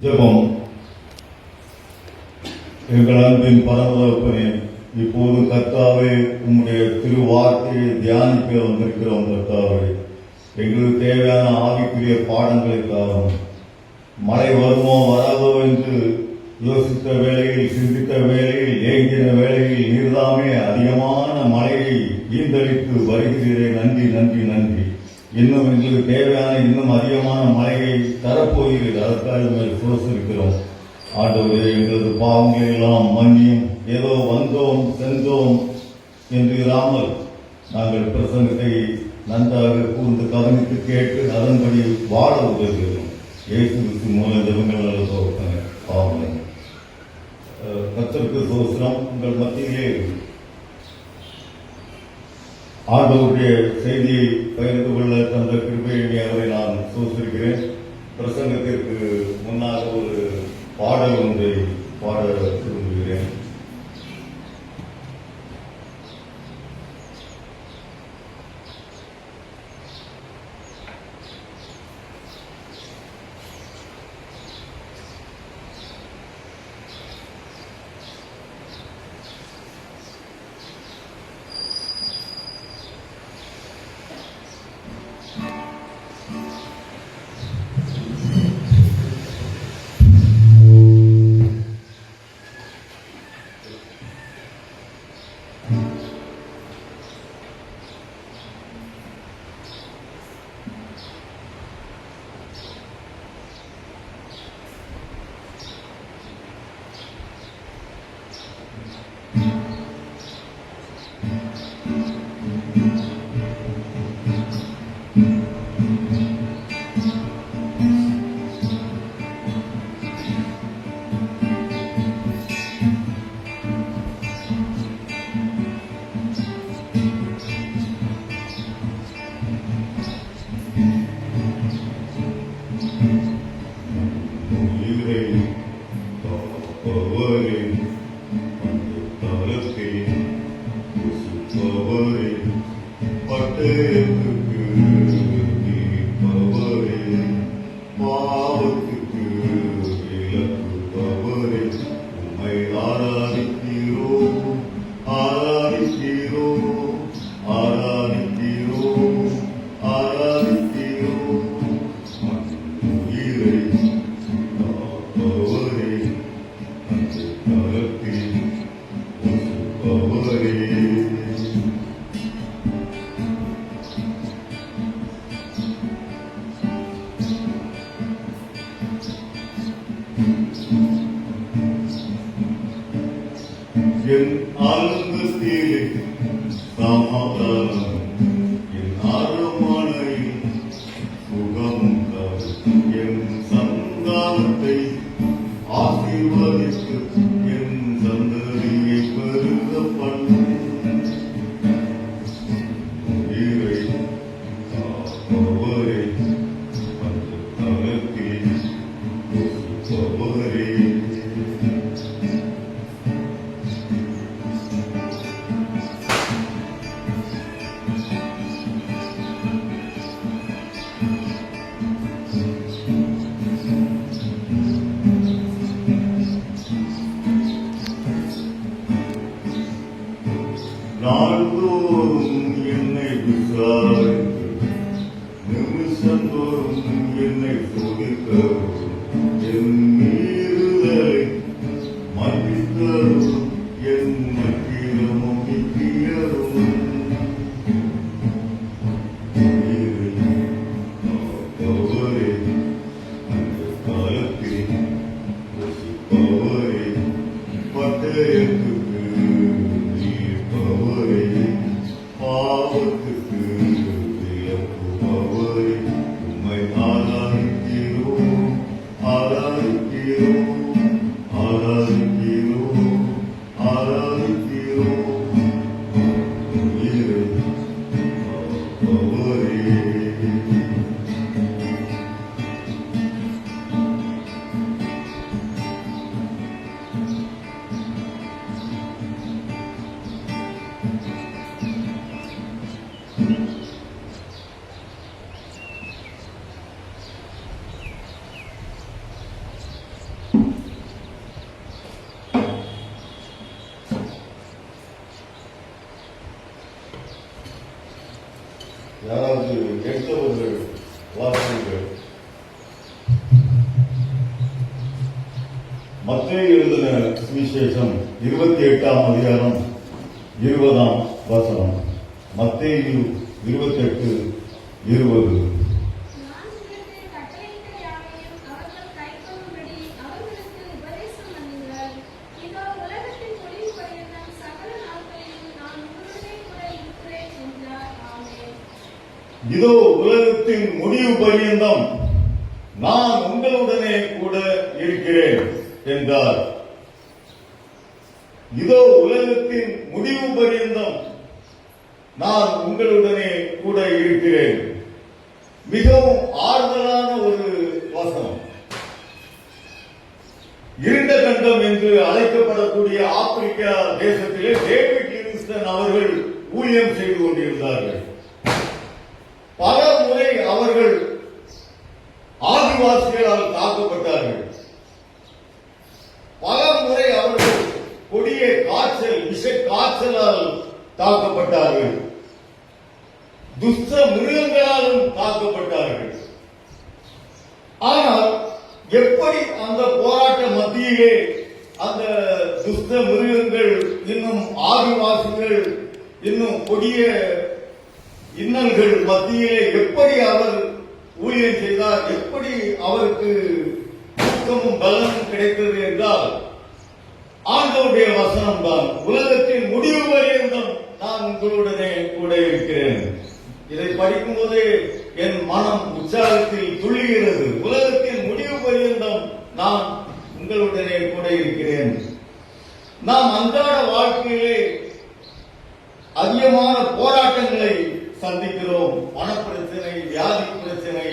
ஜெபம். எங்கள் அன்பின் பரமதகப்பனே, இப்போது கர்த்தாவே உம்முடைய திருவார்த்தையை தியானிக்க வந்திருக்கிறோம். கர்த்தாவே, எங்களுக்கு தேவையான ஆவிக்குரிய பாடங்களுக்காகவும் மழை வருமோ வராதோ என்று யோசித்த வேளையில், சிந்தித்த வேளையில், ஏங்கின வேளையில் நீர்தாமே அதிகமான மழையை ஈந்தளித்து வருகிறீரே. நன்றி நன்றி நன்றி. இன்னும் எங்களுக்கு தேவையான இன்னும் அதிகமான மழையை தரப்போகிறீர்கள். அதற்காக சோசிருக்கிறோம். ஆண்டவரே, எங்களது பாவங்களை எல்லாம் மன்னியும். ஏதோ வந்தோம் சென்றோம் என்று இராமல் நாங்கள் பிரசங்கத்தை நன்றாக கூர்ந்து கவனித்து கேட்டு அதன்படி வாழ உதவுகிறோம். இயேசு கிறிஸ்து மூலம் ஜெபங்கள் நல்ல பாவனை. கர்த்தருக்கு சோஸ்திரம். உங்கள் மத்தியிலே ஆண்டவருடைய செய்தியை பகிர்ந்து கொள்ள தந்த கிருபையை அவரை நான் சோசிருக்கிறேன். பிரசங்கத்திற்கு முன்னாக ஒரு பாடல் ஒன்றை பாட விரும்புகிறேன். என் ஆனந்தத்திலே சமாதானம், என் அரண்மனையில் சுகம் தரும், என் சந்தானத்தை ஆசீர்வதித்து என் சந்ததியை பெருக பண்ணும். உயிரை காப்பவரே, அந்த தளத்தில் ஒசுப்பவரே, நாள்தோறும் என்னை விசாரித்து நிமிஷந்தோறும் என்னை சோதித்தரும், என் மீறுதலை மன்னித்தரும், என் மத்தியிலும் நித்தியரும். காப்பவரே, அந்த காலத்தில் ஒசுப்பவரே, பட்டயத்துக்கு பாவத்துக்கு விலக்குபவரே, உம்மை ஆராதிக்கிறோம், ஆராதிக்கிறோம், ஆராதிக்கிறோம், ஆராதிக்கிறோம். உயிரை காப்பவரே, யாராவது எடுத்தவர்கள் வாசிகள். மத்தேயு எழுதின சுவிசேஷம் 28ஆம் அதிகாரம் 20ஆம் வசனம். மத்தேயு 28:20. இதோ உலகத்தின் முடிவு பரியந்தம் நான் உங்களுடனே கூட இருக்கிறேன் என்றார். இதோ உலகத்தின் முடிவு பரியந்தம் நான் உங்களுடனே கூட இருக்கிறேன். மிகவும் ஆறுதலான ஒரு வசனம். இருண்ட கண்டம் என்று அழைக்கப்படக்கூடிய ஆப்பிரிக்கா தேசத்திலே டேவிட் லிவிங்ஸ்டன் அவர்கள் ஊழியம் செய்து கொண்டிருந்தார்கள். பல முறை அவர்கள் ஆதிவாசிகளால் தாக்கப்பட்டார்கள். பல முறை அவர்கள் கொடிய காய்ச்சல், விஷ காய்ச்சலால் தாக்கப்பட்டார்கள். துஷ்ட மிருகங்களாலும் தாக்கப்பட்டார்கள். ஆனால் எப்படி அந்த போராட்ட மத்தியிலே அந்த துஷ்ட மிருகங்கள், இன்னும் ஆதிவாசிகள், இன்னும் கொடிய இன்னல்கள் மத்தியிலே எப்படி அவர் ஊழியம் செய்தார், எப்படி அவருக்கு ஊக்கமும் பலனும் கிடைத்தது என்றால் ஆண்டவருடைய வசனம் தான். உலகத்தின் முடிவு பரியந்தம் நான் உங்களுடனே கூட இருக்கிறேன். இதை படிக்கும் போதே என் மனம் உற்சாகத்தில் துள்ளுகிறது. உலகத்தின் முடிவு பரியந்தம் நான் உங்களுடனே கூட இருக்கிறேன். நாம் அன்றாட வாழ்க்கையிலே அதிகமான போராட்டங்களை சந்திக்கிறோம். பணப்பிரச்சனை, வியாதி பிரச்சனை,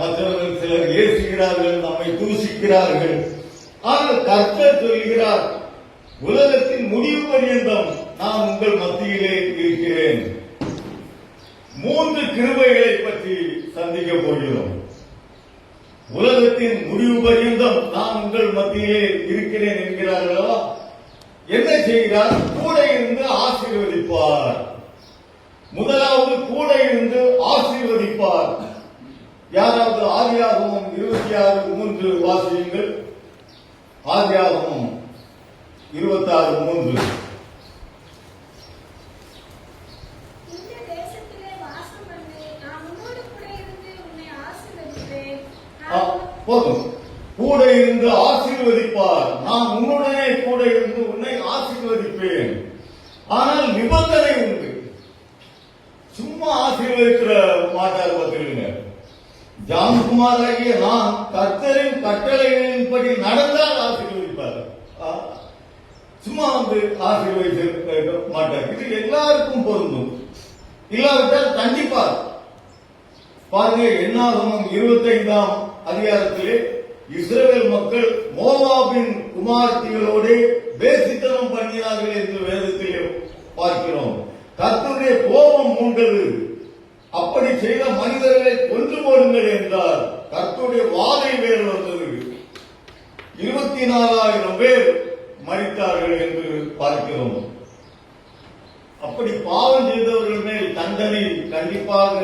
மற்றவர்கள் சிலர் ஏசுகிறார்கள், நம்மை தூசிக்கிறார்கள். ஆனால் கர்த்தர் சொல்கிறார், உலகத்தின் முடிவு பரியந்தம் நான் உங்கள் மத்தியிலே இருக்கிறேன். 3 கிருபைகளை பற்றி சந்திக்க போகிறோம். உலகத்தின் முடிவு பரியந்தம் நான் உங்கள் மத்தியிலே இருக்கிறேன் என்கிறார்களா? என்ன செய்கிறார்? கூட இருந்து ஆசீர்வதிப்பார். முதலாவது கூட இருந்து ஆசீர்வதிப்பார். யாராவது ஆதியாகமம் 26:3 வாசியுங்கள். ஆதியாகமம் 26:3. போதும். கூட இருந்து ஆசீர்வதிப்பார். நான் உன்னுடனே கூட இருந்து உன்னை ஆசீர்வதிப்பேன். ஆனால் நிபந்தனை உண்டு. சும்மா ஆசீர்வதிக்கிற மாட்டார். பார்த்துருங்க, ஜான்குமார் ஆகிய நான் கர்த்தரின் கட்டளைகளின்படி நடந்தால் ஆசீர்வதிப்பார். சும்மா வந்து ஆசீர்வதிக்க மாட்டார். இது எல்லாருக்கும் பொருந்தும். இல்லாவிட்டால் கண்டிப்பார். பாருங்க, என்னாகமம் 25ஆம் அதிகாரத்திலே இஸ்ரவேல் மக்கள் மோவாபின் குமாரத்திகளோடு வேசித்தனம் பண்ணினார்கள் என்று வேதத்திலே பார்க்கிறோம். கர்த்தருடைய கோபம் மூண்டது. அப்படி செய்த மனிதர்களை கொன்று போடுங்கள் என்றார். கர்த்தருடைய வாதை வேறு வந்தது. 24,000 பேர் மரித்தார்கள் என்று பார்க்கிறோம். அப்படி பாவம் செய்தவர்கள் மேல் தண்டனை கண்டிப்பாக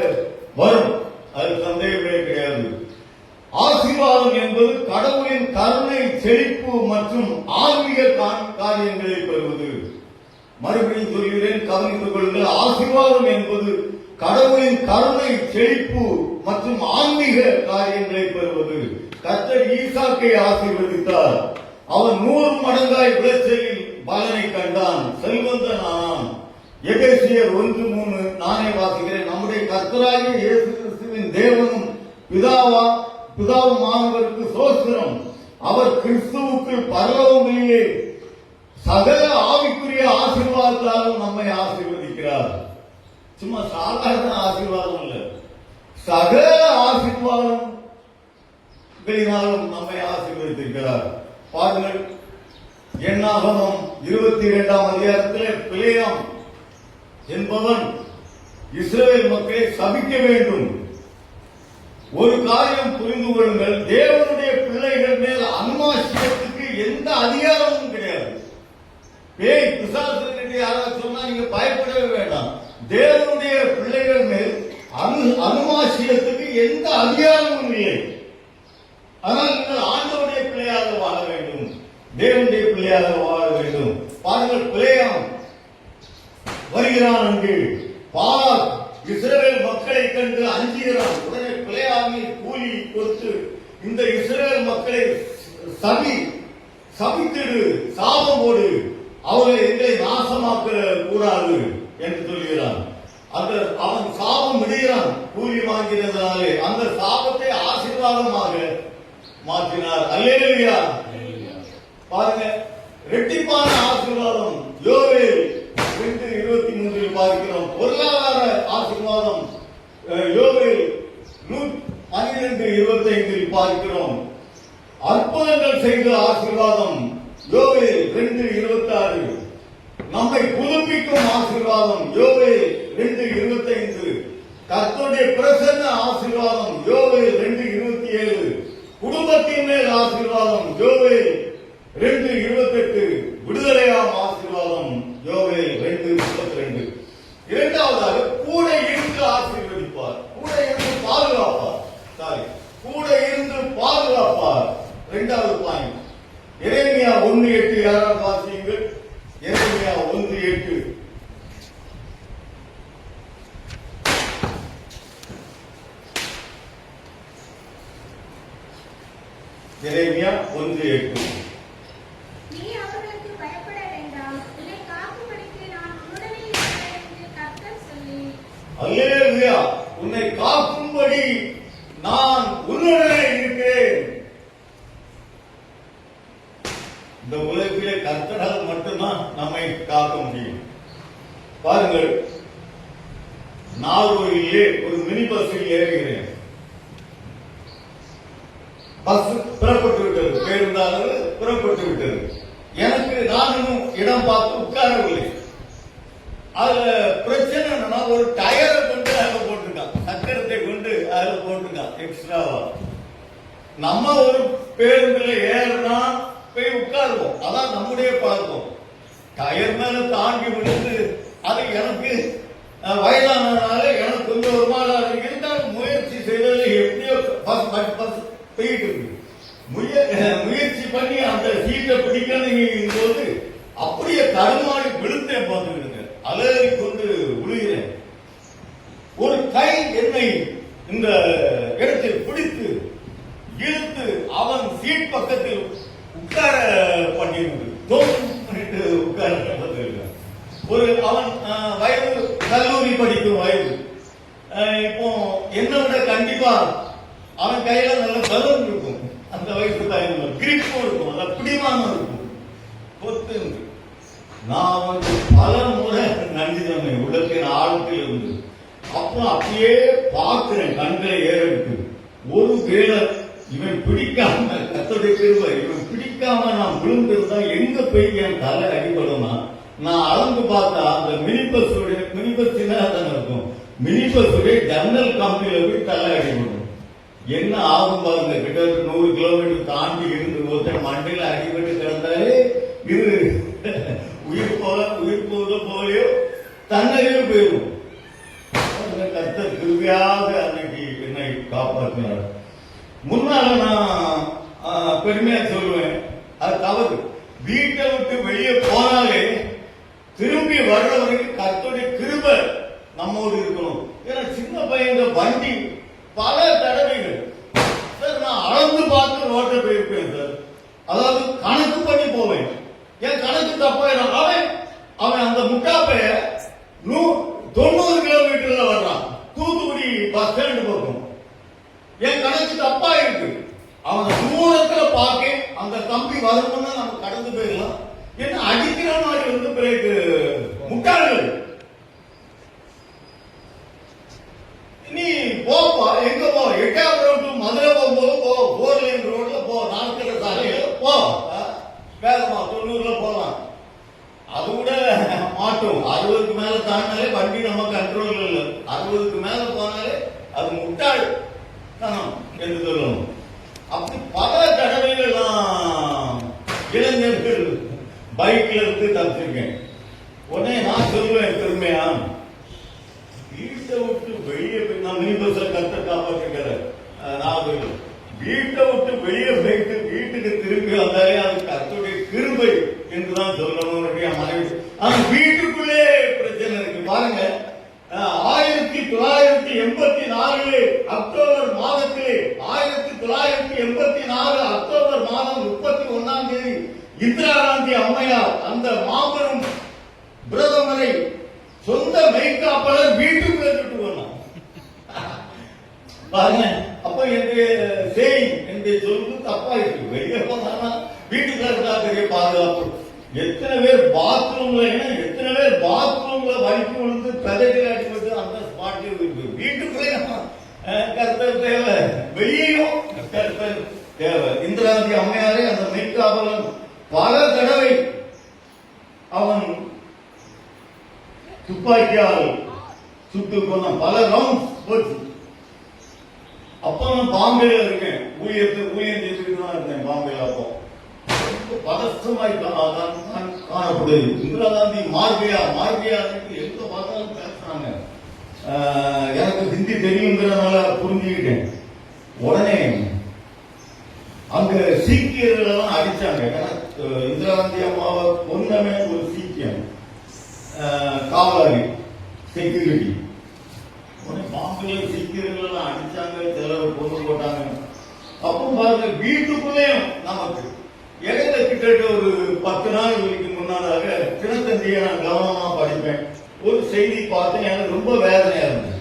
வரும். அது சந்தேகமே கிடையாது. ஆசீர்வாதம் என்பது கடவுளின் கருணை, செழிப்பு மற்றும் ஆன்மீக காரியங்களை பெறுவது. மறுபடியும் சொல்கிறேன், கவனித்துக் கொள்ளுங்கள். ஆசீர்வாதம் என்பது கடவுளின் கருணை, செழிப்பு மற்றும் ஆன்மீக காரியங்களை பெறுவது. கர்த்தர் ஈசாக்கை ஆசீர்வதித்தார். அவன் 100 மடங்காய் விளைச்சலில் பலனை கண்டான், செல்வந்தன் ஆனான். எபேசியர் 1:3 நானே வாசிக்கிறேன். நம்முடைய கர்த்தராகிய இயேசு கிறிஸ்துவின் தேவனும் பிதாவுமானவருக்கு சோஸ்திரம். அவர் கிறிஸ்துவுக்குள் பரலோகங்களிலே சகல ஆவிக்குரிய ஆசீர்வாதத்தாலும் நம்மை ஆசீர்வதிக்கிறார். சும்மா சாதாரண ஆசீர்வாதம் இல்ல, சகல ஆசீர்வாதங்களினாலும் நம்மை ஆசீர்வதித்திருக்கிறார். பாருங்கள், என்னாகமம் 22ஆம் அதிகாரத்திலே பிலேயாம் என்பவன் இஸ்ரவேல் மக்களை சபிக்க வேண்டும். ஒரு காரியம் புரிந்து கொள்ளுங்கள், தேவனுடைய பிள்ளைகள் மேல் அனுமாசியத்துக்கு எந்த அதிகாரமும் கிடையாது. பேய் பிசாசு யாராவது சொன்னா நீங்க பயப்படவே வேண்டாம். தேவனுடைய பிள்ளைகள் மேல் அனுமாசியத்துக்கு எந்த அதிகாரமும் இல்லை. ஆனால் நீங்கள் ஆண்டவருடைய பிள்ளையாக வாழ வேண்டும், தேவனுடைய பிள்ளையாக வாழ வேண்டும். பாருங்கள், பிள்ளையாம் வருகிறான். அங்கு பாலாக் இஸ்ரவேல் மக்களை கண்டு அஞ்சுகிறான். உடனே பிள்ளையாமை கூலி கொடுத்து இந்த இஸ்ரவேல் மக்களை சபித்திடு, சாபம் போடு, அவர்களை எங்களை நாசமாக்க கூடாது என்று சொல்கிறான். அவன் சாபம் விடுகிறான். கூலி வாங்கினதாலே அந்த சாபத்தை ஆசீர்வாதமாக மாற்றினார். அல்லேலூயா. பாருங்க, இரட்டிப்பான ஆசீர்வாதம் யோவேல் 2:23 பார்க்கிறோம். பொருளாதார ஆசீர்வாதம் யோவேல் 12:25 பார்க்கிறோம். அற்புதங்கள் செய்த ஆசீர்வாதம் யோவேல் 2:26. நம்மை புதுப்பிக்கும் ஆசீர்வாதம் யோவேல் 2:25. கர்த்தருடைய பிரசன்ன ஆசீர்வாதம் யோவேல் 2:27. குடும்பத்தின் மேல் ஆசீர்வாதம் யோவேல் 2:28. விடுதலையாம் ஆசீர்வாதம் யோவேல் 2:32. இரண்டாவதாக கூட இருந்து ஆசீர்வதிப்பார், கூட இருந்து பாதுகாப்பார். கூட இருந்து பாதுகாப்பார். இரண்டாவது பாயிண்ட். எரேமியா 1:8 யாராவது வாசியுங்கள். எரேமியா 1:8. எரேமியா 1:8. நீ அவர்களுக்கு பயப்பட வேண்டாம், உன்னை காக்கும்படிக்கு நான் உன்னுடனே இருக்கிறேன் என்று கர்த்தர் சொல்லி. அல்லேலூயா. உன்னை காக்கும்படி நான் உன்னுடனே இருக்கிறேன். இந்த உலகிலே கர்த்தரால் மட்டும்தான் நம்மை காக்க முடியும். பாருங்கள், நாகூரிலே ஒரு மினி பஸ்ஸில் ஏறுகிறேன். பஸ் புறப்பட்டு விட்டது, பேருந்தானது புறப்பட்டு விட்டது. எனக்கு நான் இன்னும் இடம் பார்த்து உட்காரவில்லை. அதுல பிரச்சனை என்னன்னா, ஒரு டயரை கொண்டு அதுல போட்டிருக்கான், சக்கரத்தை கொண்டு அதுல போட்டிருக்கான் எக்ஸ்ட்ராவா. நம்ம ஒரு பேருந்துல ஏறினா போய் உட்காருவோம், அதான் நம்முடைய பழக்கம். டயர் மேல தாண்டி விழுந்து அது எனக்கு வயதானதுனால எனக்கு கொஞ்சம் ஒரு மாதிரி இருந்தாலும் முயற்சி செய்தது எப்படியோ பஸ் போயிட்டு இருக்கு. முயற்சி பண்ணி அந்த சீட்டை பிடிக்கணும் போது அப்படியே தடுமாறி விழுந்தேன். பார்த்துக்கிடுங்க, அலறி கொண்டு விழுகிறேன். ஒரு கை என்னை இந்த இடத்தில் பிடித்து இழுத்து அவன் சீட் பக்கத்தில் உட்கார பண்ணிட்டு உட்கார ஒரு அவன் வயது கல்லூரி படிக்கும் வயது. இப்போ என்னை விட கண்டிப்பா அவன் கையில நல்ல பலம் இருக்கும், அந்த வயசு தான் கிரிப்பும் இருக்கும், நல்ல பிடிமானம் இருக்கும். பொத்து நான் வந்து பல முறை நன்றிதனை உலகின் ஆழத்தில் இருந்து அப்புறம் அப்படியே பார்க்கிறேன், கண்களை ஏறெடுத்து. ஒரு வேளை இவன் பிடிக்காம, கர்த்தருடைய கிருபை, இவன் பிடிக்காம நான் விழுந்திருந்தா எங்க போய் என் தலை அடிபடும்னா, நான் அளந்து பார்த்தா அந்த மினி பஸ் சின்னதான் இருக்கும், மினி பஸ்ஸுடைய ஜன்னல் கம்பியில போய் தலை அடிபடும். என்ன ஆகும் பாருங்க, கிட்டத்தட்ட 100 கிலோமீட்டர் தாண்டி இருந்து ஒருத்தர் மண்டையில அடிபட்டு கிடந்தாலே இது உயிர் போவதோ போலையோ தன்னையே போயிடும். கர்த்தர் கிருபையாக அன்னைக்கு என்னை காப்பாற்றினார். முன்னால நான் பெருமையா சொல்லுவேன், அது தவறு. வீட்டை விட்டு வெளியே போனாலே திரும்பி வர்ற வரைக்கும் கர்த்தருடைய கிருபை நம்மோடு இருக்கணும். ஏன்னா சின்ன பையன் வண்டி பல தடவைகள் சார் நான் அளந்து பார்த்து ரோட்டை போயிருப்பேன் சார். அதாவது கணக்கு பண்ணி போவேன், என் கணக்கு தப்பாயிடும். அவன் அந்த முட்டாப்பைய 90 கிலோமீட்டர்ல வர்றான், தூத்துக்குடி பஸ் ஸ்டாண்டு பக்கம். என் கணக்கு தப்பா இருக்கு. அவன் தூரத்துல பார்க்க அந்த கம்பி வரும்னா நம்ம கடந்து போயிடலாம். என்ன அடிக்கிற மாதிரி வந்து பிறகு முட்டாள்கள். நீ போப்பா, எங்க போ, 8ஆவது ரோடு மதுரை போகும்போது போ, 4 லைன் ரோட்ல போ, 4 சாலையில போ, வேகமா 90ல போலாம். அது கூட மாட்டும். 60க்கு மேல தாண்டினாலே வண்டி நம்ம கண்ட்ரோல் இல்லை. 60க்கு மேல போனாலே அது முட்டாள் தனம் என்று சொல்லணும். அப்படி பல தடவைகள் இளைஞர்கள் பைக்ல இருந்து தப்பிச்சிருக்கேன். உடனே நான் சொல்லுவேன் பெருமையா, வீட்டை விட்டு வெளியே போய் நான் மினி பஸ்ல கர்த்தர் காப்பாற்றிருக்கிறார். நான் வீட்டை விட்டு வெளியே போயிட்டு வீட்டுக்கு திரும்பி வந்தாலே அது கர்த்தருடைய கிருபை என்றுதான் சொல்லணும். மனைவி ஆனா வீட்டுக்குள்ளே பிரச்சனை இருக்கு. பாருங்க, 1984 அக்டோபர் மாதத்திலே 1984 அக்டோபர் மாதம் 31ஆம் தேதி இந்திரா காந்தி அம்மையார் அந்த மாபெரும் பிரதமரை சொந்த மெய்காப்பாளர் வீட்டுக்குள்ளே விட்டு போனார். பாருங்க, அப்ப என்னுடைய சொல்வது தப்பா இருக்கு. வெளியே போனா வீட்டுக்குள்ள இருந்தா பெரிய பாதுகாப்பு. எத்தனை பேர் பாத்ரூம்ல வலிக்கு விழுந்து கதைகள் அடிப்பது அந்த ஸ்பாட்டில் இருக்கு. வீட்டுக்குள்ளே கர்த்தர் தேவை, வெளியேயும் கர்த்தர் தேவை. இந்திரா காந்தி அம்மையாரே அந்த மெய்காவலன் பல தடவை அவன் துப்பாக்கியால் சுட்டு கொண்ட பல ரவுண்ட்ஸ் போச்சு. அப்ப நான் பாம்பேல இருக்கேன், ஊழியம் செய்துட்டு தான் இருந்தேன் பாம்பேல. அப்போ பதஷ்டமாய் காணப்படுது. இந்திரா காந்தி மார்பியா எங்க பார்த்தாலும் பேசுறாங்க. எனக்கு ஹிந்தி தெரியுங்கிறதுனால புரிஞ்சுக்கிட்டேன். உடனே அங்க சீக்கியர்கள் எல்லாம் அடிச்சாங்க. இந்திரா காந்தி அம்மாவை கொன்னமே ஒரு சீக்கியம் காவலாளி செக்யூரிட்டி. உடனே பாம்பேல சீக்கியர்கள் எல்லாம் அடிச்சாங்க, சிலர் கொண்டு போட்டாங்க. அப்போ பாருங்க, வீட்டுக்குள்ளேயும் நமக்கு இடையில கிட்ட ஒரு 10 நாளுக்கு முன்னதாக தினத்தந்தியை நான் கவனமா படிப்பேன். ஒரு செய்தி பார்த்தேன், எனக்கு ரொம்ப வேதனையா இருந்தது.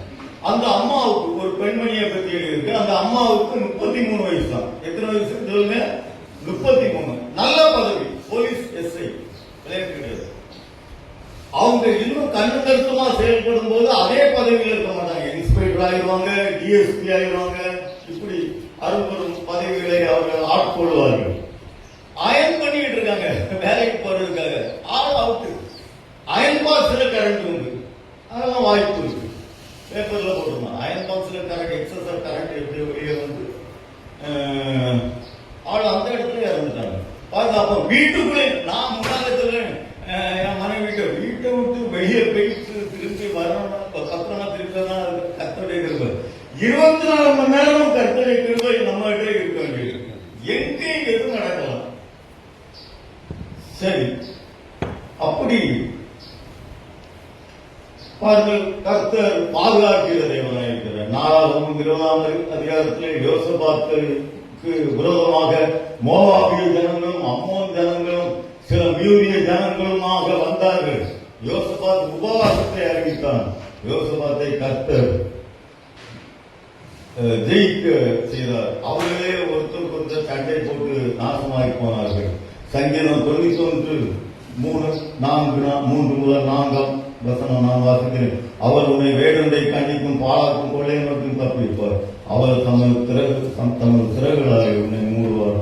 அந்த அம்மாவுக்கு ஒரு பெண்மணியை பத்தி இருக்கு. அந்த அம்மாவுக்கு 33 வயசு தான். எத்தனை வயசு சொல்லுங்க? 33. நல்ல பதவி, போலீஸ் எஸ்ஐ கிடையாது. அவங்க இன்னும் கண்ணு கருத்துமா செயல்படும் போது அதே பதவியில் இருக்க மாட்டாங்க. இன்ஸ்பெக்டர் ஆயிடுவாங்க, டிஎஸ்பி ஆயிடுவாங்க. இப்படி அரும்பெரும் பதவிகளை அவர்கள் ஆட்கொள்வார்கள். அயன் பண்ணிட்டு இருக்காங்க வேலைக்கு போறதுக்காக. ஆள் அவுட்டு. அயன் பாக்ஸ்ல கரண்ட் உண்டு, அதெல்லாம் வாய்ப்பு இருக்கு. பேப்பர்ல போட்டுருந்தோம், அயன் பாக்ஸ்ல கரண்ட் எக்ஸஸ் கரண்ட் எப்படி வெளியே வந்து ஆள் அந்த இடத்துல இறந்துட்டாங்க. பாருங்க, அப்ப வீட்டுக்குள்ளே நான் முன்னால சொல்றேன், என் மனைவி வீட்டை விட்டு வெளியே போயிட்டு திரும்பி வரணும்னா கத்தனா திருப்பி கத்தடைய கிருபை. 24 மணி நேரமும் கத்தடைய கிருபை நம்ம கிட்டே இருக்க வேண்டியது. எங்கே எதுவும் நடக்கலாம். சரி, அப்படி பாருங்கள், கர்த்தர் பாதுகாக்கிற தேவனாக இருக்கிறார். 4-20 அதிகாரத்தில் யோசபாத்துக்கு விரோதமாக மோவாபிய ஜனங்களும் அம்மோன் ஜனங்களும் சில மியூரிய ஜனங்களுமாக வந்தார்கள். யோசபாத் உபவாசத்தை அறிவித்தான். யோசபாத்தை கர்த்தர் ஜெயிக்க செய்தார். அவர்களே ஒருத்தருக்கு ஒருத்தர் சண்டை போட்டு நாசமாகி போனார்கள். சங்கீதம் 91:3-4 வசனம் நான் வாசிக்கிறேன். அவர் உன்னை வேடனை கண்டிக்கும் பாலாக்கும் கொள்ளை மற்றும் தப்பிப்பார். அவர் தமது சிறகுகளாலே உன்னை மூடுவார்.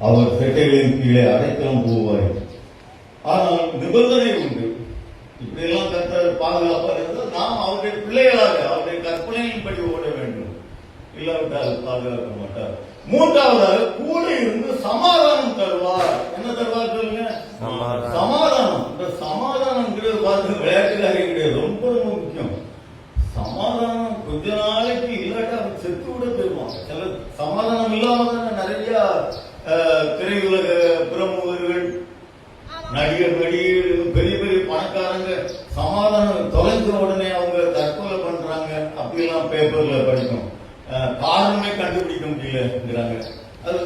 அவர் செட்டைகளின் கீழே அடைக்கலம் போவார். ஆனால் நிபந்தனை உண்டு. இப்படியெல்லாம் கர்த்தர் பாதுகாப்பாக இருந்தால் நாம் அவருடைய பிள்ளைகளாக அவருடைய கற்பனையின்படி ஓட வேண்டும். இல்லாவிட்டால் பாதுகாக்க மாட்டார். 3வது, கூட இருந்து சமாதானம் தருவார். என்ன தருவார் சொல்லுங்க? சமாதானம். இந்த சமாதானம்ங்கிறது பார்த்து விளையாட்டுக்காக கிடையாது, ரொம்ப ரொம்ப முக்கியம். சமாதானம் கொஞ்ச நாளைக்கு இல்லாட்டா செத்து கூட தருவான். சில சமாதானம் இல்லாம நிறைய திரையுலக பிரமுகர்கள், நடிகர்கள், பெரிய பெரிய பணக்காரங்க சமாதானம் தொலைஞ்ச உடனே அவங்க தற்கொலை பண்றாங்க. அப்படியெல்லாம் பேப்பர்ல படிக்கும். காரணமே கண்டுபிடிக்க முடியலங்கிறாங்க. அது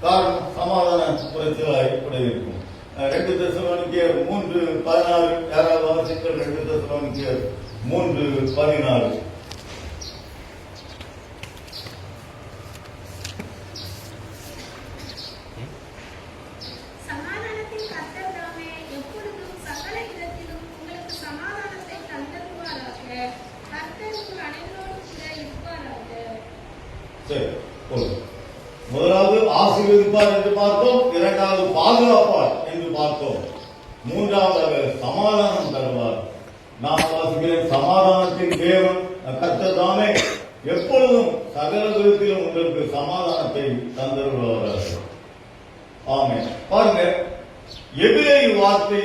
காரணம் சமாதான குறைச்சலாக கூட இருக்கும். 2 தெசலோனிக்கேயர் 3:16 யாராவது வாசிக்கள். 2 தெசலோனிக்கேயர் 3:16. முதலாவது ஆசீர்வதிப்பார் என்று பார்த்தோம், 2வது பாதுகாப்பார் என்று பார்த்தோம், 3வது சமாதானம் தருவார். நான் வாசிக்கிறேன், சமாதானத்தின் தேவன் கர்த்தர் தாமே எப்பொழுதும் சகல விதத்திலும் உங்களுக்கு சமாதானத்தை தந்தருள்வார்கள். ஆமென். பாருங்க, எபிரேய வார்த்தை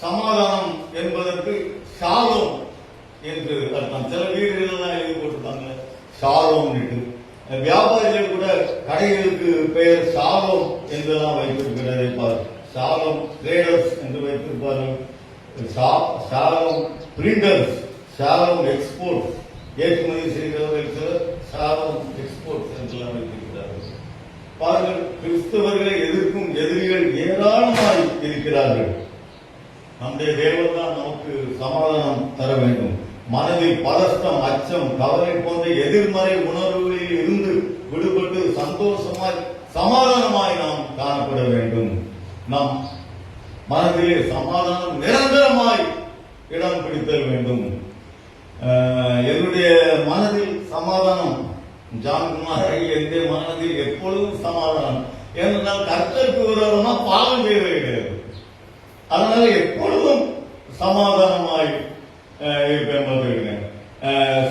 சமாதானம் என்பதற்கு ஷாலோம் என்று அர்த்தம். சில வீடுகள் எல்லாம் எழுதி போட்டிருக்காங்க ஷாலோம். வியாபாரிகள் கூட கடைகளுக்கு பெயர் ஷாலோம் என்றெல்லாம் வைத்திருக்கிறார். ஷாலோம் ட்ரேடர்ஸ் என்று வைத்திருப்பார்கள். ஷாலோம் பிரிண்டர்ஸ், ஷாலோம் எக்ஸ்போர்ட், ஏற்றுமதி செய்கிறவர்கள் ஷாலோம் எக்ஸ்போர்ட் என்றெல்லாம் வைத்திருக்கிறார்கள். பாருங்கள், கிறிஸ்தவர்களை எதிர்க்கும் எதிரிகள் ஏராளமாய் இருக்கிறார்கள். நம்முடைய தேவன் தான் நமக்கு சமாதானம் தர வேண்டும். மனதில் பதஷ்டம், அச்சம், கவலை போன்ற எதிர்மறை உணர்வுகளில் இருந்து விடுபட்டு சந்தோஷமாய் சமாதானமாய் நாம் காணப்பட வேண்டும். நம் மனதிலே சமாதானம் நிரந்தரமாய் இடம் பிடித்தல் வேண்டும். என்னுடைய மனதில் சமாதானம், ஜான்குமார் எந்த மனதில் எப்பொழுதும் சமாதானம். ஏனென்றால் கர்த்தருக்கு விரோதமா பாவம் செய்வது கிடையாது. அதனால எப்பொழுதும் சமாதானமாய் இருப்பேன்.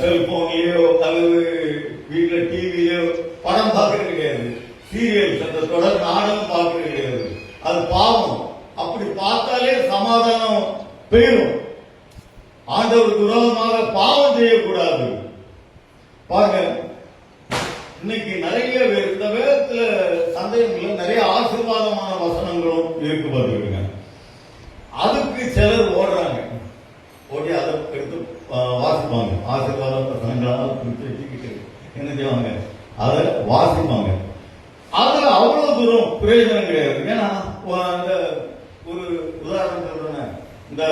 செல்போன்லயோ அல்லது வீட்டுல டிவிலயோ படம் பார்க்கறது கிடையாது. சீரியல் அந்த தொடர் நாடகம் பார்க்கறது கிடையாது. அது பாவம். அப்படி பார்த்தாலே சமாதானம் பெயரும். ஆண்டவருக்கு விரோதமாக பாவம் செய்யக்கூடாது. பாருங்க, இன்னைக்கு நிறைய இந்த வேதத்துல சந்தேகங்கள நிறைய ஆசீர்வாதமான வசனங்களும் இருக்கு பார்த்துருங்க. அதுக்கு சிலர் ஓடுறாங்க, ஓடி அதை எடுத்து வாசிப்பாங்க. ஆசீர்வாத வசனங்களாக வச்சுக்கிட்டு என்ன செய்வாங்க, அதை வாசிப்பாங்க. அதுல அவ்வளவு தூரம் பிரயோஜனம் கிடையாது. ஏன்னா அந்த ஒரு உதாரணம் சொல்றேன், இந்த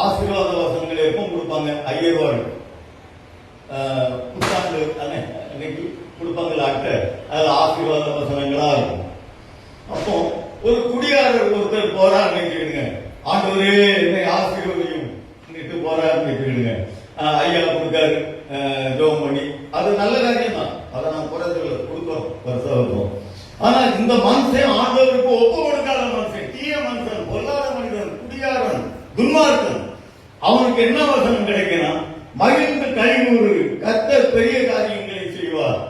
ஆசீர்வாத வசனங்களை எப்போ கொடுப்பாங்க, ஐயர்வாடு புத்தாண்டு அன்னைக்கு கொடுப்பாங்கல்ல அட்டை, அதுல ஆசீர்வாத வசனங்களா இருக்கும். அப்போ ஒரு குடியாரர் ஒருத்தர் போறாருன்னு வச்சுக்கிடுங்க, ஆண்டவரே என்னை ஆசீர்வதியும் போறாருன்னு வச்சுக்கிடுங்க, ஐயா கொடுக்காரு ஜெபம் பண்ணி, அது நல்ல காரியம் தான், அதை நான் குறைஞ்சல கொடுக்கிறோம் வருஷம். ஆனா இந்த மனுஷன் ஆண்டவருக்கு ஒப்பு கொடுக்காத மனுஷன், தீய மனுஷன், பொல்லாத மனிதன், குடியாரன், துன்மார்க்கன், அவனுக்கு என்ன வசனம் கிடைக்கணும், மகிழ்ந்து கைகூறு, கர்த்தர் பெரிய காரியங்களை செய்வார்.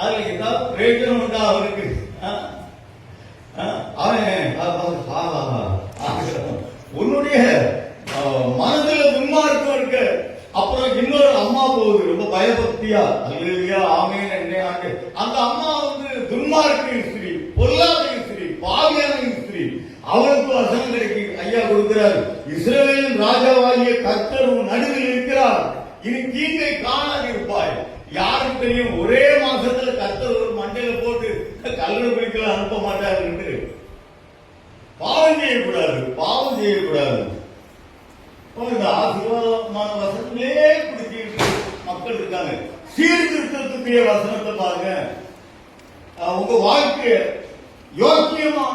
அதுல ஏதாவது பிரயோஜனம் உண்டா அவருக்கு? உன்னுடைய மனதில் துன்மார்க்கம் இருக்க, அப்புறம் இன்னொரு அம்மா போகுது ரொம்ப பயபக்தியா, அல்லேலூயா ஆமென் என்ன ஆண்டு, அந்த அம்மா துன்மார்க்க ஸ்திரீ, பொல்லாத ஸ்திரீ, பாவியான ஸ்திரீ, அவளுக்கு வசனம் கிடைக்கு. ஐயா கொடுக்கிறார், இஸ்ரவேலின் ராஜாவாகிய கர்த்தர் உன் நடுவில் இருக்கிறார், இனி தீங்கை காணாது இருப்பாய். யாருக்கு தெரியும், ஒரே மாசத்துல கர்த்தர் ஒரு மண்டையில போட்டு கல்லூரி பிடிக்கல அனுப்ப மாட்டார் என்று. பாவம் செய்யக்கூடாது, பாவம் செய்யக்கூடாது. ஆசீர்வாதமான வசனங்களே பிடிச்சிட்டு மக்கள் இருக்காங்க. சீர்திருத்தத்துக்குரிய வசனத்தை பாருங்க. உங்க வாழ்க்கைய யோக்கியமா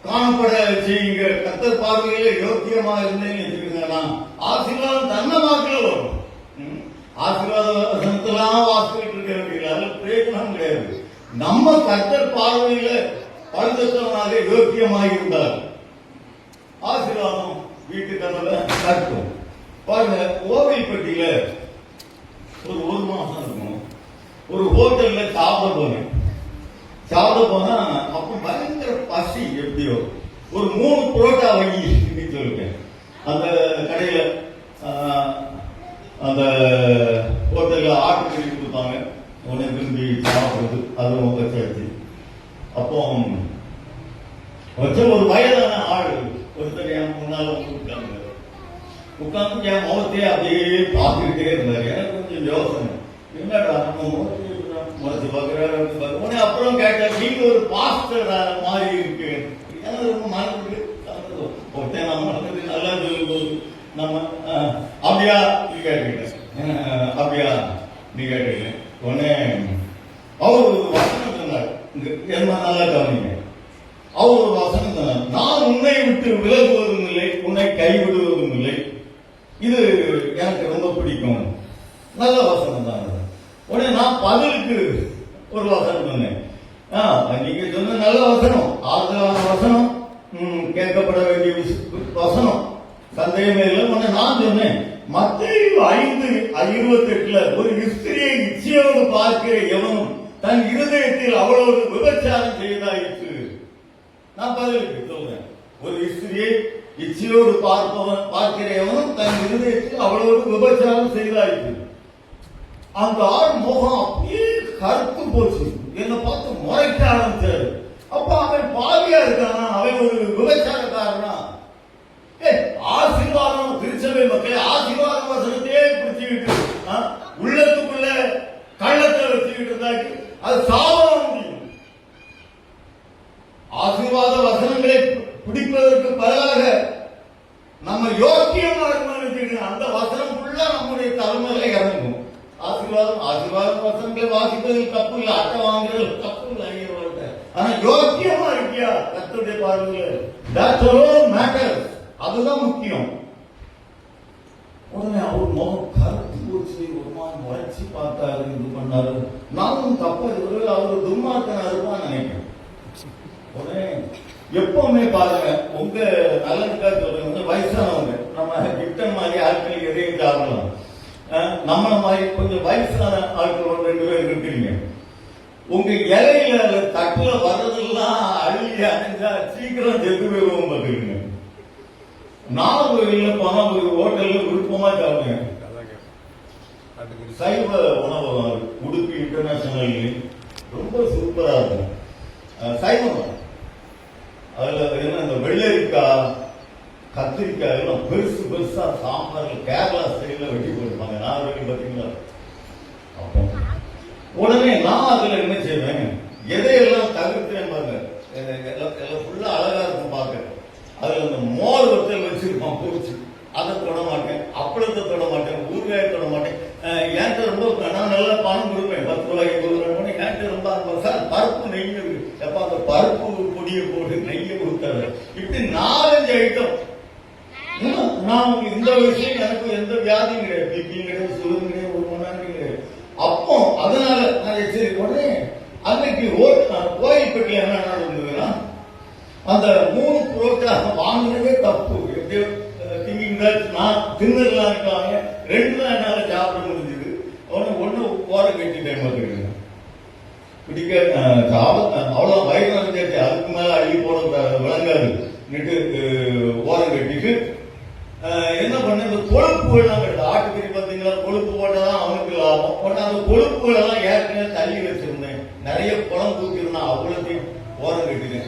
காணப்பட செய்யுங்க. கர்த்தர் பார்வையில யோக்கியமா இருந்தேன்னு வச்சுக்கோங்க, ஆசீர்வாதம் தன்னமாக்கல வரும். ஆசீர்வாத வசனத்தெல்லாம் வாசிக்கிட்டு இருக்க வேண்டியது பிரயோஜனம் கிடையாது. நம்ம கர்த்தர் பார்வையில பரிசுத்தமாக யோக்கியமாக இருந்தார் ஆசீர்வாதம் வீட்டு கனவுல கட்டும். பாருங்க, கோவில்பட்டியில ஒரு மாசம் இருக்கும், ஒரு ஹோட்டல்ல சாப்பிட போனா அப்ப பயங்கர பசி. எப்படியோ ஒரு 3 புரோட்டா வாங்கி சொல்லிட்டேன். அந்த கடையில அந்த ஹோட்டல்ல ஆட்டுக்கறி கொடுத்தாங்க, உடனே விரும்பி சாப்பிடுறது, அது ரொம்ப சேர்த்து. அப்போ ஒரு வயதான ஆள் ஒருத்தர் என் முன்னால உட்கார்ந்து என் முகத்தையே அப்படியே பார்த்துக்கிட்டே இருந்தாரு. எனக்கு கொஞ்சம் யோசனை, என்னடா நம்ம முகத்தையே முறைச்சு பார்க்கிறாரு. உடனே அப்புறம் கேட்டார், நீங்க ஒரு பாஸ்டர் மாதிரி இருக்கு. எனக்கு ரொம்ப மனதுக்கு ஒருத்தன் நம்ம நல்லா சொல்லும் போது நம்ம அப்படியா நீ கேட்டுக்கிட்டேன், அப்படியா நீ கேட்டுக்கிட்டேன். உடனே அவர் ஒரு வசனம் சொன்னார், என்ன நல்லா கவனிங்க. அவர் ஒரு வசனம் சொன்னார், நான் உன்னை விட்டு விலகுவதும் இல்லை, உன்னை கைவிடுவதும் இல்லை. இது எனக்கு ரொம்ப பிடிக்கும், நல்ல வசனம் தான். உடனே நான் பதிலுக்கு ஒரு வசனம் சொன்னேன், நீங்க சொன்ன நல்ல வசனம், ஆறுதலான வசனம், கேட்கப்பட வேண்டிய வசனம், சந்தேகமே இல்லை. உடனே நான் சொன்னேன், மத்தேயு 5:28 ஒரு ஸ்திரியை இச்சையோடு பார்க்கிற எவனும் தன் இருதயத்தில் அவளோடு விபச்சாரம் செய்தாயிற்று. நான் பதிலுக்கு சொல்றேன், ஒரு ஸ்திரியை இச்சையோடு பார்க்கிறவனும் தன் இருதயத்தில் அவளோடு விபச்சாரம் செய்தாயிற்று. அந்த ஆள் முகம் அப்படியே கருத்து போச்சு. என்னை பார்த்து முறைக்க ஆரம்பிச்சாரு. அப்ப அவன் பாவியா இருக்கானா? அவன் ஒரு விபச்சாரக்காரனா? ஆசீர்வாதம் திருச்சபை மக்களே, ஆசீர்வாத வசனத்தையே பிடிச்சுக்கிட்டு உள்ளத்துக்குள்ள கள்ளத்தை வச்சுக்கிட்டு இருந்தாங்க. அது சாபம் முடியும். ஆசீர்வாத வசனங்களை பிடிப்பதற்கு பதிலாக நம்ம யோக்கியமா இருக்கணும். அந்த வசனம் ஃபுல்லா நம்முடைய தலைமையில இறங்கும். ஆசீர்வாத வசனங்களை வாசிப்பதில் தப்பு இல்லை, அட்டை வாங்குறது தப்பு இல்லை. ஆனா யோக்கியமா இருக்கியா கர்த்தருடைய பார்வையில்? That's all matters. அதுதான் முக்கியம். உடனே அவர் முகம் கருத்து போச்சு. ஒரு மாதிரி முறைச்சி பார்த்தாரு, இது பண்ணாரு. நானும் தப்பா அவரு துன்மார்க்கனா இருப்பான்னு நினைக்கிறேன். உடனே எப்பவுமே பாருங்க, உங்க நல்லதுக்காக சொல்றவங்க வயசானவங்க, நம்ம கிப்டன் மாதிரி ஆட்கள் எதையும் சாப்பிடலாம். நம்மள மாதிரி கொஞ்சம் வயசான ஆட்கள் 2 பேர் இருக்கிறீங்க. உங்க இலையில தட்டுல வர்றதெல்லாம் அள்ளி அணிஞ்சா சீக்கிரம் செத்து போயிடுவோம் பாத்துக்கீங்க. நாகர்கோவில்ல போனா ஒரு ஹோட்டல்ல விருப்பமா சாப்பிடுங்க. சைவ உணவகம் உடுப்பி இன்டர்நேஷனல் ரொம்ப சூப்பரா இருக்கும். சைவம் அதுல என்ன இந்த வெள்ளரிக்காய், கத்திரிக்காய் எல்லாம் பெருசு பெருசா சாம்பார்ல கேரளா ஸ்டைல வெட்டி போட்டுருப்பாங்க. நாகர்கோவில் பாத்தீங்களா? அப்போ உடனே நான் அதுல என்ன செய்வேன், எதையெல்லாம் தவிர்த்தேன் பாருங்க. ஃபுல்லா அழகா இருக்கும் பார்க்க. அதுல அந்த மோர் வத்தல் வச்சிருப்பான் பொறிச்சு, அதை தொட மாட்டேன். அப்பளத்தை தொட மாட்டேன். ஊறுகாயை தொட மாட்டேன். என்கிட்ட ரொம்ப நான் நல்லா பணம் கொடுப்பேன், 10 ரூபாய்க்கு கொடுக்குறேன். என்கிட்ட ரொம்ப சார் பருப்பு நெய் இருக்கு, எப்ப அந்த பருப்பு பொடியை போட்டு நெய்யை கொடுத்தாரு. இப்படி 4-5 ஐட்டம். நான் இந்த விஷயம் எனக்கு எந்த வியாதியும் கிடையாது, பிபியும் கிடையாது, சுகரும் கிடையாது, ஒரு மணி கிடையாது. அப்போ அதனால நான் சரி உடனே அன்னைக்கு கோயில் பெட்டில என்ன நடந்ததுன்னா, அந்த 3 புரோட்டா வாங்கினதே தப்பு. எப்படியோ நான் தின்னலாம் இருக்காங்க. 2 தான் என்னால சாப்பிட முடிஞ்சது. ஒண்ணு ஓர கட்டிட்டேன் பார்த்துக்கிட்டு பிடிக்க அவ்வளவு வயது கேட்டு அதுக்கு மேல அள்ளி போட விளங்காது ஓரம் கட்டிட்டு என்ன பண்ண, இந்த கொழுப்புகள்லாம் கிடையாது. ஆட்டுக்கறி பார்த்தீங்களா, கொழுப்பு போட்டதான் அவனுக்கு லாபம். அந்த கொழுப்புகள் எல்லாம் ஏற்கனவே தள்ளி வச்சிருந்தேன். நிறைய குளம் தூக்கிருந்தேன், அவ்வளோத்தையும் ஓரம் கட்டினேன்,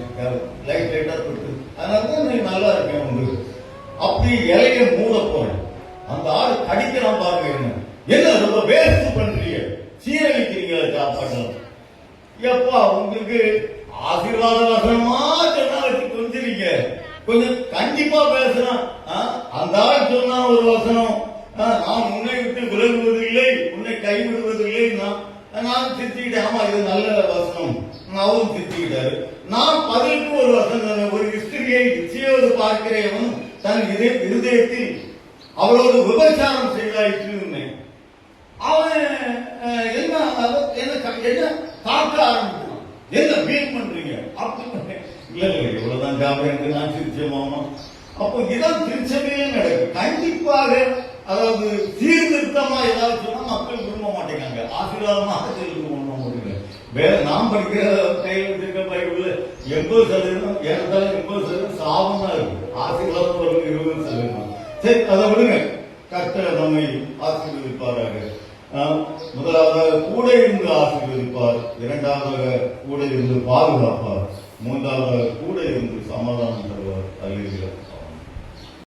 லைட்டா தொட்டு. அதனாலதான் நீ நல்லா இருக்கேன் உங்களுக்கு. அப்படி இலைய மூட போறேன். அந்த ஆள் கடிக்கிறான் பாருங்க. என்ன ரொம்ப வேஸ்ட் பண்றீங்க, சீரழிக்கிறீங்களா சாப்பாடு? எப்பா உங்களுக்கு ஆசீர்வாத வசனமா சொன்னா வச்சு கொஞ்சிருக்க, கொஞ்சம் கண்டிப்பா பேசுறான். அந்த ஆள் சொன்னா ஒரு வசனம், நான் உன்னை விட்டு விலகுவதில்லை, உன்னை கைவிடுவதில்லை. நான் திருத்திக்கிட்டேன். ஆமா இது நல்ல வசனம். அவரும் திருத்திக்கிட்டாரு. நான் பதிலுக்கு ஒரு வசனம், ஒரு ஸ்திரியை இச்சையோடு பார்க்கிறவன் தன் இருதயத்தில் அவளோடு விபச்சாரம் செய்தாயிற்று. அவன் என்ன காக்க ஆரம்பிச்சான். என்ன வீண் பண்றீங்க அப்படி? இல்ல இவ்வளவுதான் ஜாபம், நான் சிரிச்சமாமா. அப்போ இதான் திருச்சபையே நடக்கு. கண்டிப்பாக அதாவது சீர்திருத்தமா ஏதாவது சொன்னா மக்கள் விரும்ப மாட்டேங்காங்க. ஆசீர்வாதமாக சொல்லுங்க. வேற நாம் படிக்கிற கையில் வச்சிருக்க பைபிள் 80% ஏறத்தாழ 80% சாபம் தான் இருக்கு. ஆசீர்வாதம் 20%. சரி, அதை விடுங்க. கர்த்தர் நம்மை ஆசீர்வதிப்பாராக. முதலாவதாக கூட இருந்து ஆசீர்வதிப்பார், 2வது கூட இருந்து பாதுகாப்பார், 3வது கூட இருந்து சமாதானம் தருவார். அல்லேலூயா.